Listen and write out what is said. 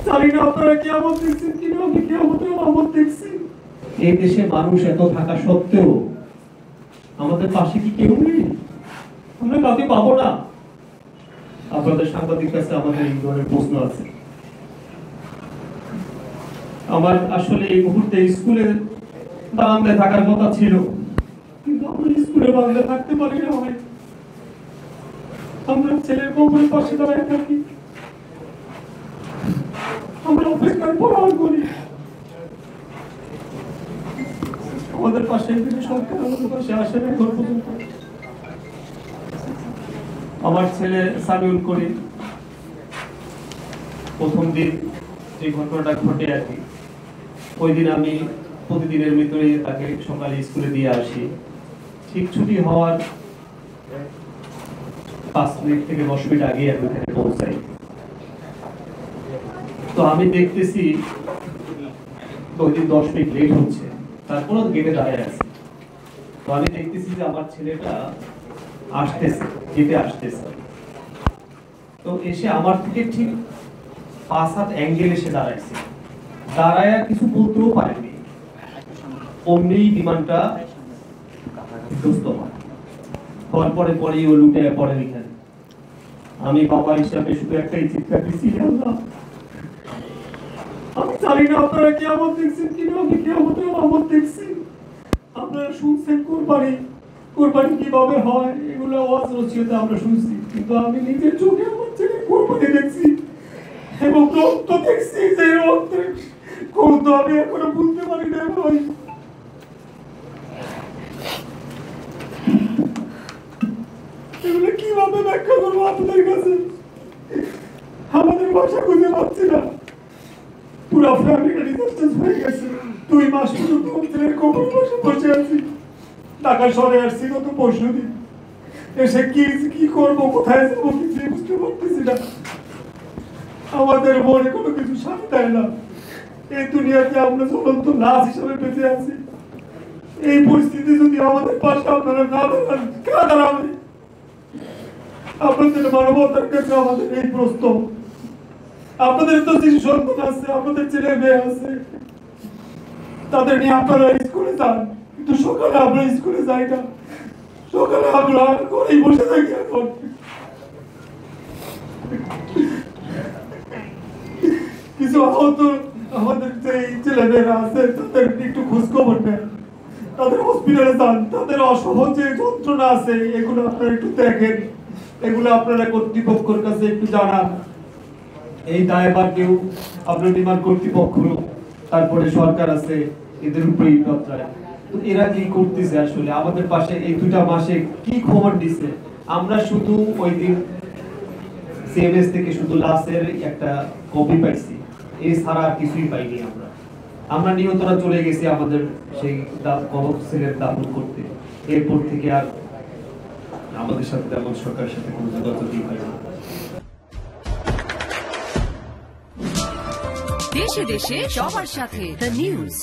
জানি না আপনারা কিয়ামত দেখছেন কিনা, আমি কিয়ামতের আলামত দেখছি। এই দেশে মানুষ এত থাকা সত্ত্বেও আমাদের পাশে কি কেউ নেই? আমরা কাউকে পাবো না? আপনাদের সাংবাদিক কাছে আমাদের এই ধরনের প্রশ্ন আছে। আমার আসলে এই মুহূর্তে স্কুলের বারান্দায় থাকার কথা ছিল, কিন্তু আমরা স্কুলের বারান্দায় থাকতে পারি না। আমরা ছেলের বউয়ের পাশে দাঁড়িয়ে থাকি, আমরা অপেক্ষার পড়ার করি। আমাদের পাশে সরকার আমাদের পাশে আসে না এখন পর্যন্ত। আমার ছেলে সামিউল করিম প্রথম দিন যে ঘটনাটা ঘটে আর কি, ওই দিন আমি প্রতিদিনের ভিতরে তাকে সকালে স্কুলে দিয়ে আসি। ঠিক ছুটি হওয়ার 5 মিনিট থেকে 10 মিনিট আগে আমি এখানে পৌঁছাই। তো আমি দেখতেছি ওই দিন 10 মিনিট লেট হচ্ছে, তারপরও গেটে দাঁড়িয়ে আছে। তো আমি দেখতেছি যে আমার ছেলেটা আসতেছে, যেতে আসতেছে। তো এসে আমার থেকে ঠিক 5-7 অ্যাঙ্গেল এসে দাঁড়াইছে, দাঁড়ায় কিছু বলতেও পারেনি, অমনি বিমানটা বিধ্বস্ত হয়। হওয়ার পরে পরেই ও লুটে পড়ে এখানে। আমি বাবা হিসাবে শুধু একটাই চিৎকার দিচ্ছি, আল্লাহ আমি জানি না আপনারা কিয়ামত দেখছেন কিনা, আমি কিয়ামতের আলামত দেখছি। আপনারা শুনছেন কোরবানি কিভাবে হয়, এগুলো ওয়াজ নসিহতে আমরা শুনছি, কিন্তু আমি নিজের চোখে আমার ছেলে কোরবানি দেখছি এবং রক্ত দেখছি। যে রক্তের কত আমি এখনো বুঝতে পারি না ভাই। এগুলো কিভাবে ব্যাখ্যা করবো আপনাদের কাছে, আমাদের ভাষা খুঁজে পাচ্ছি না। পুরো ফ্যামিলিটা ডিজাস্টার হয়ে গেছে। 2 মাস পর্যন্ত ছেলের কবর বসে বসে আছি। ঢাকা শহরে আসছি গত পরশুদিন। এসে কি করবো, কোথায় যাবো কিছু বুঝতে পারতেছি না। আমাদের মনে কোনো কিছু সাথ দেয় না। এই দুনিয়াতে আমরা জ্বলন্ত লাশ হিসাবে বেঁচে আছি। এই পরিস্থিতি যদি আমাদের পাশে আপনারা না দাঁড়ান, কারা দাঁড়াবে? আপনাদের মানবতার কাছে আমাদের এই প্রশ্ন। আপনাদের তো শিশু সন্তান আছে, আপনাদের ছেলে মেয়ে আছে, তাদের নিয়ে আপনারা স্কুলে যান, কিন্তু সকালে আমরা স্কুলে যাই না। সকালে আমরা ঘরেই বসে থাকি। এখন কিছু আহত আমাদের যে ছেলে মেয়েরা আছে তাদের একটু খোঁজ খবর নেন, তাদের হসপিটালে যান, তাদের অসহজ যে যন্ত্রণা আছে এগুলো আপনারা একটু দেখেন, এগুলো আপনারা কর্তৃপক্ষের কাছে একটু জানান। এই দায়ভার কেউ আপনার বিমান কর্তৃপক্ষ, তারপরে সরকার আছে, এদের উপরেই পত্রায়। তো এরা কি করতেছে আসলে আমাদের পাশে এই 2টা মাসে কি খবর দিছে? আমরা শুধু ওই দিন সিএমএস থেকে শুধু লাশের একটা কপি পাইছি, এই ছাড়া কিছুই পাইনি। আমরা নিহতরা চলে গেছি আমাদের সেই কবর ছেলের দাফন করতে। এরপর থেকে আর আমাদের সাথে তেমন সরকারের সাথে কোনো যোগাযোগই হয় না। দেশে দেশে সবার সাথে দ্য নিউজ।